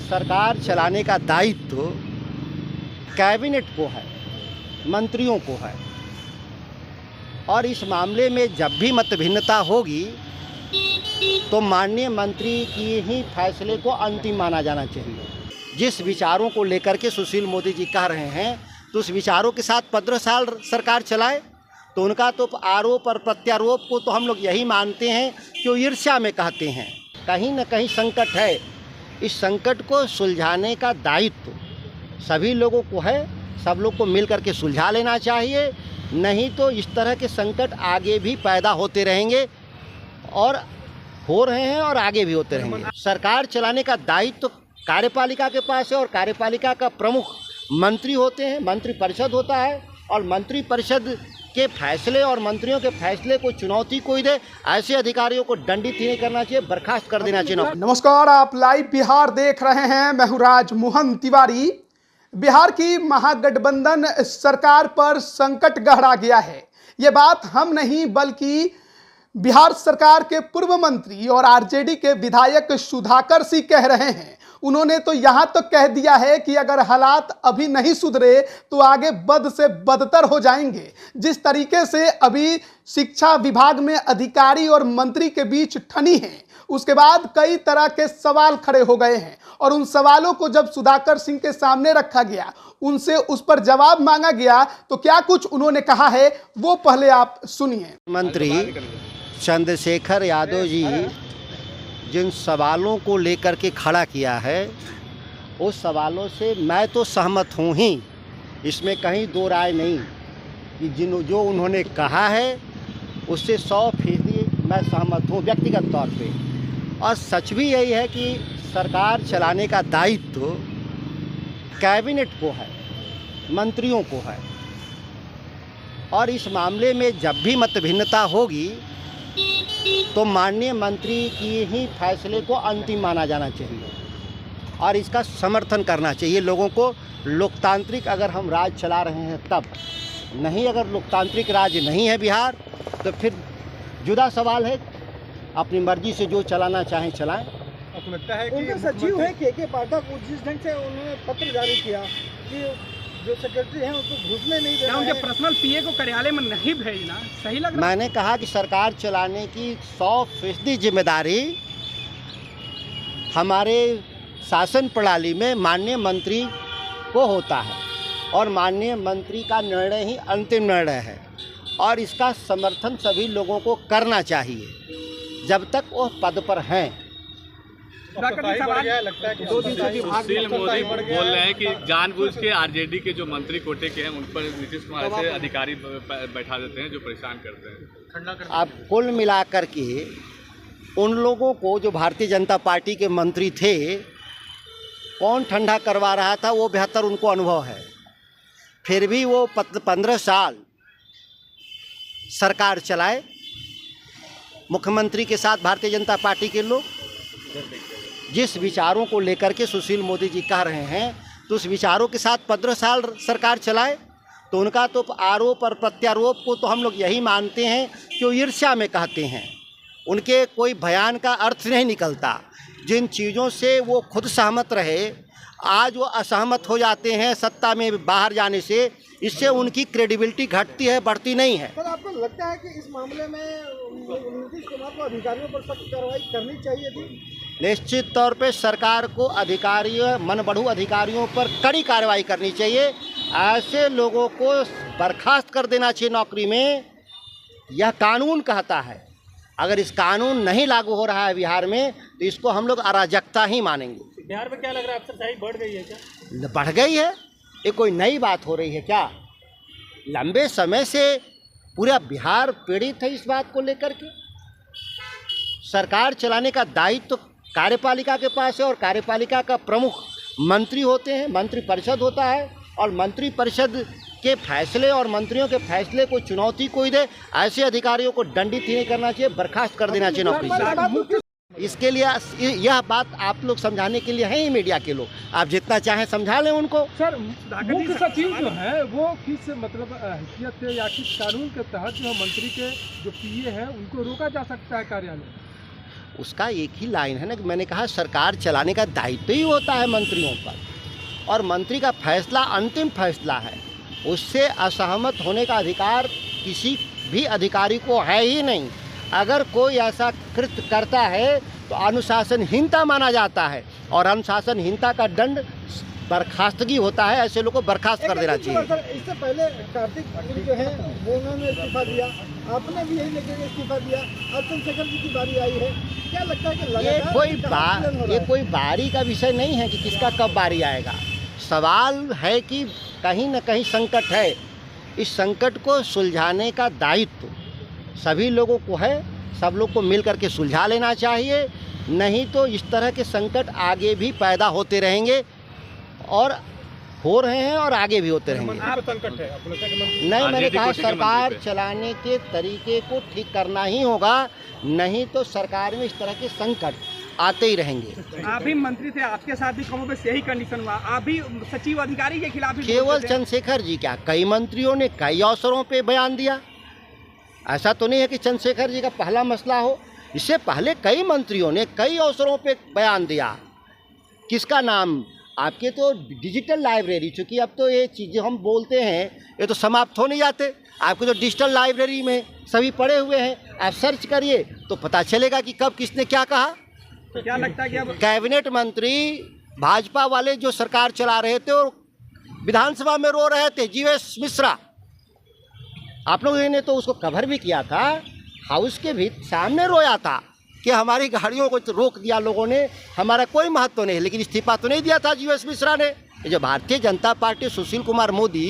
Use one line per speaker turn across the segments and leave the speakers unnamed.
सरकार चलाने का दायित्व कैबिनेट को है, मंत्रियों को है। और इस मामले में जब भी मतभिन्नता होगी तो माननीय मंत्री की ही फैसले को अंतिम माना जाना चाहिए। जिस विचारों को लेकर के सुशील मोदी जी कह रहे हैं तो उस विचारों के साथ 15 साल सरकार चलाए, तो उनका तो आरोप और प्रत्यारोप को तो हम लोग यही मानते हैं कि वो ईर्ष्या में कहते हैं। कहीं न कहीं संकट है, इस संकट को सुलझाने का दायित्व सभी लोगों को है। सब लोग को मिल करके सुलझा लेना चाहिए, नहीं तो इस तरह के संकट आगे भी पैदा होते रहेंगे और हो रहे हैं और आगे भी होते रहेंगे। सरकार चलाने का दायित्व कार्यपालिका के पास है और कार्यपालिका का प्रमुख मंत्री होते हैं, मंत्री परिषद होता है और मंत्री परिषद के फैसले और मंत्रियों के फैसले को चुनौती कोई दे, ऐसे अधिकारियों को दंडित ही नहीं करना चाहिए, बर्खास्त कर देना चाहिए।
नमस्कार, आप लाइव बिहार देख रहे हैं। मैं हूं राज मोहन तिवारी। बिहार की महागठबंधन सरकार पर संकट गहरा गया है। ये बात हम नहीं बल्कि बिहार सरकार के पूर्व मंत्री और आरजेडी के विधायक सुधाकर सिंह कह रहे हैं। उन्होंने तो यहां तक कह दिया है कि अगर हालात अभी नहीं सुधरे तो आगे बद से बदतर हो जाएंगे। जिस तरीके से अभी शिक्षा विभाग में अधिकारी और मंत्री के बीच ठनी है, उसके बाद कई तरह के सवाल खड़े हो गए हैं और उन सवालों को जब सुधाकर सिंह के सामने रखा गया, उनसे उस पर जवाब मांगा गया, तो क्या कुछ उन्होंने कहा है वो पहले आप सुनिए।
मंत्री चंद्रशेखर यादव जी जिन सवालों को लेकर के खड़ा किया है, उस सवालों से मैं तो सहमत हूँ ही, इसमें कहीं दो राय नहीं कि जो उन्होंने कहा है उससे 100% मैं सहमत हूँ व्यक्तिगत तौर पे। और सच भी यही है कि सरकार चलाने का दायित्व कैबिनेट को है, मंत्रियों को है। और इस मामले में जब भी मतभिन्नता होगी तो माननीय मंत्री की ही फैसले को अंतिम माना जाना चाहिए और इसका समर्थन करना चाहिए लोगों को। लोकतांत्रिक अगर हम राज चला रहे हैं तब, नहीं अगर लोकतांत्रिक राज नहीं है बिहार तो फिर जुदा सवाल है, अपनी मर्जी से जो चलाना चाहें चलाएं।
आपको लगता है कि
उनके सचिव है के पाठक, जिस ढंग से उन्होंने पत्र जारी किया कि जो सेक्रेटरी हैं उनको घुसने नहीं देना,
उनके पर्सनल पीए को कार्यालय में नहीं भेजना सही लग रहा है?
मैंने कहा कि सरकार चलाने की 100% जिम्मेदारी हमारे शासन प्रणाली में माननीय मंत्री को होता है और माननीय मंत्री का निर्णय ही अंतिम निर्णय है और इसका समर्थन सभी लोगों को करना चाहिए जब तक वो पद पर हैं।
लगता है कि
सुशील मोदी बोल रहे हैं कि जानबूझ के आरजेडी के जो मंत्री कोटे के हैं उन पर नीतीश कुमार से अधिकारी बैठा देते हैं जो परेशान करते हैं।
अब कुल मिलाकर के उन लोगों को जो भारतीय जनता पार्टी के मंत्री थे, कौन ठंडा करवा रहा था वो बेहतर उनको अनुभव है। फिर भी वो 15 साल सरकार चलाए, मुख्यमंत्री के साथ भारतीय जनता पार्टी के लोग। जिस विचारों को लेकर के सुशील मोदी जी कह रहे हैं तो उस विचारों के साथ 15 साल सरकार चलाए, तो उनका तो आरोप और प्रत्यारोप को तो हम लोग यही मानते हैं कि वो ईर्ष्या में कहते हैं। उनके कोई बयान का अर्थ नहीं निकलता। जिन चीज़ों से वो खुद सहमत रहे, आज वो असहमत हो जाते हैं सत्ता में बाहर जाने से, इससे उनकी क्रेडिबिलिटी घटती है, बढ़ती नहीं है।
सर आपको लगता है कि इस मामले में नीतीश कुमार को अधिकारियों पर सख्त कार्रवाई करनी चाहिए थी?
निश्चित तौर पे सरकार को अधिकारियों, मनबढ़ू अधिकारियों पर कड़ी कार्रवाई करनी चाहिए। ऐसे लोगों को बर्खास्त कर देना चाहिए नौकरी में। यह कानून कहता है। अगर इस कानून नहीं लागू हो रहा है बिहार में तो इसको हम लोग अराजकता ही मानेंगे।
बिहार में क्या लग रहा है, अफसरशाही बढ़ गई है क्या?
बढ़ गई है, ये कोई नई बात हो रही है क्या? लंबे समय से पूरा बिहार पीड़ित है इस बात को लेकर के। सरकार चलाने का दायित्व कार्यपालिका के पास है और कार्यपालिका का प्रमुख मंत्री होते हैं, मंत्री परिषद होता है और मंत्री परिषद के फैसले और मंत्रियों के फैसले को चुनौती कोई दे, ऐसे अधिकारियों को दंडित ही नहीं करना चाहिए, बर्खास्त कर देना चाहिए नौकरी से। इसके लिए यह बात आप लोग समझाने के लिए है ही मीडिया के लोग, आप जितना चाहें समझा लें उनको।
सर, मुख्य सचिव जो है वो किस मतलब हैसियत से या किस कानून के तहत जो मंत्री के जो पीए हैं उनको रोका जा सकता है कार्यालय?
उसका एक ही लाइन है ना कि मैंने कहा सरकार चलाने का दायित्व ही होता है मंत्रियों पर, और मंत्री का फैसला अंतिम फैसला है। उससे असहमत होने का अधिकार किसी भी अधिकारी को है ही नहीं। अगर कोई ऐसा कृत्य करता है तो अनुशासनहीनता माना जाता है, और अनुशासनहीनता का दंड बर्खास्तगी होता है। ऐसे लोगों को बर्खास्त कर देना चाहिए।
इससे पहले कार्तिक जो है वो उन्होंने इस्तीफा दिया, आपने भी यही लेकर इस्तीफा दिया, अब चंद्रशेखर जी की बारी आई है। क्या लगता है कि
ये कोई बारी का विषय नहीं है कि किसका कब बारी आएगा। सवाल है कि कहीं न कहीं संकट है। इस संकट को सुलझाने का दायित्व सभी लोगों को है। सब लोग को मिल करके सुलझा लेना चाहिए, नहीं तो इस तरह के संकट आगे भी पैदा होते रहेंगे, और हो रहे हैं और आगे भी होते रहेंगे।
संकट है
नहीं, मैंने कहा सरकार चलाने के तरीके को ठीक करना ही होगा, नहीं तो सरकार में इस तरह के संकट आते ही रहेंगे।
आप भी मंत्री थे, आपके साथ भी कमों पे यही कंडीशन हुआ, आप भी सचिव अधिकारी के खिलाफ ही
केवल चंद्रशेखर जी क्या, कई मंत्रियों ने कई अवसरों पे बयान दिया। ऐसा तो नहीं है कि चंद्रशेखर जी का पहला मसला हो, इससे पहले कई मंत्रियों ने कई अवसरों पे बयान दिया। किसका नाम, आपके तो डिजिटल लाइब्रेरी, चूँकि अब तो ये चीज़ें हम बोलते हैं ये तो समाप्त हो नहीं जाते। आपके तो डिजिटल लाइब्रेरी में सभी पढ़े हुए हैं, आप सर्च करिए तो पता चलेगा कि कब किसने क्या कहा।
तो क्या लगता है कि अब
कैबिनेट मंत्री भाजपा वाले जो सरकार चला रहे थे और विधानसभा में रो रहे थे, जीवेश मिश्रा, आप लोगों ने तो उसको कवर भी किया था, हाउस के भी सामने रोया था कि हमारी गाड़ियों को रोक दिया लोगों ने, हमारा कोई महत्व नहीं, लेकिन इस्तीफा तो नहीं दिया था जीवेश मिश्रा ने। ये जो भारतीय जनता पार्टी, सुशील कुमार मोदी,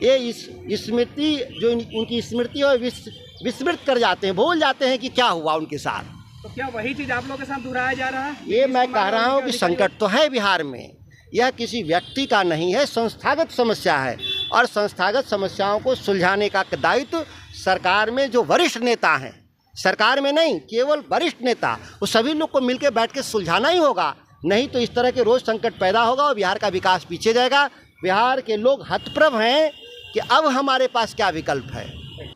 ये इस स्मृति जो उनकी स्मृति है विस्मृत कर जाते हैं, भूल जाते हैं कि क्या हुआ उनके साथ।
तो क्या वही चीज आप लोगों के साथ दोहराया जा रहा है?
ये मैं कह रहा हूँ कि संकट तो है बिहार में, यह किसी व्यक्ति का नहीं है, संस्थागत समस्या है, और संस्थागत समस्याओं को सुलझाने का दायित्व सरकार में जो वरिष्ठ नेता हैं, सरकार में नहीं केवल वरिष्ठ नेता, वो सभी लोग को मिलकर बैठ के सुलझाना ही होगा, नहीं तो इस तरह के रोज संकट पैदा होगा और बिहार का विकास पीछे जाएगा। बिहार के लोग हतप्रभ हैं कि अब हमारे पास क्या विकल्प है।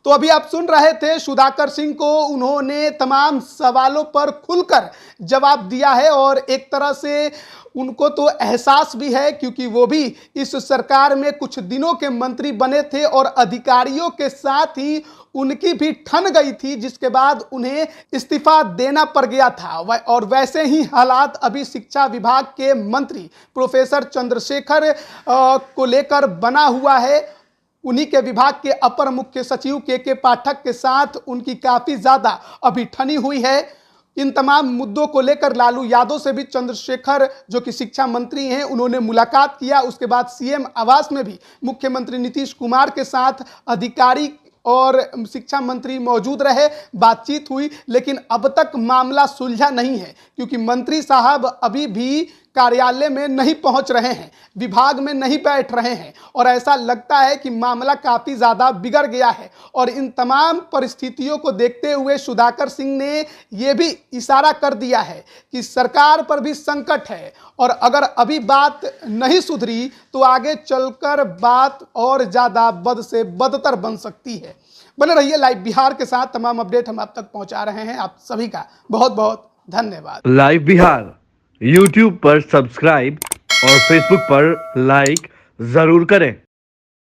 तो अभी आप सुन रहे थे सुधाकर सिंह को, उन्होंने तमाम सवालों पर खुलकर जवाब दिया है, और एक तरह से उनको तो एहसास भी है क्योंकि वो भी इस सरकार में कुछ दिनों के मंत्री बने थे और अधिकारियों के साथ ही उनकी भी ठन गई थी, जिसके बाद उन्हें इस्तीफा देना पड़ गया था। और वैसे ही हालात अभी शिक्षा विभाग के मंत्री प्रोफेसर चंद्रशेखर को लेकर बना हुआ है। उन्हीं के विभाग के अपर मुख्य सचिव के पाठक के साथ उनकी काफ़ी ज़्यादा अभी ठनी हुई है। इन तमाम मुद्दों को लेकर लालू यादव से भी चंद्रशेखर जो कि शिक्षा मंत्री हैं उन्होंने मुलाकात किया। उसके बाद सीएम आवास में भी मुख्यमंत्री नीतीश कुमार के साथ अधिकारी और शिक्षा मंत्री मौजूद रहे, बातचीत हुई, लेकिन अब तक मामला सुलझा नहीं है क्योंकि मंत्री साहब अभी भी कार्यालय में नहीं पहुंच रहे हैं, विभाग में नहीं बैठ रहे हैं, और ऐसा लगता है कि मामला काफ़ी ज़्यादा बिगड़ गया है। और इन तमाम परिस्थितियों को देखते हुए सुधाकर सिंह ने ये भी इशारा कर दिया है कि सरकार पर भी संकट है, और अगर अभी बात नहीं सुधरी तो आगे चलकर बात और ज़्यादा बद से बदतर बन सकती है। बने रहिए लाइव बिहार के साथ, तमाम अपडेट हम आप तक पहुँचा रहे हैं। आप सभी का बहुत बहुत धन्यवाद।
लाइव बिहार YouTube पर सब्सक्राइब और Facebook पर लाइक जरूर करें।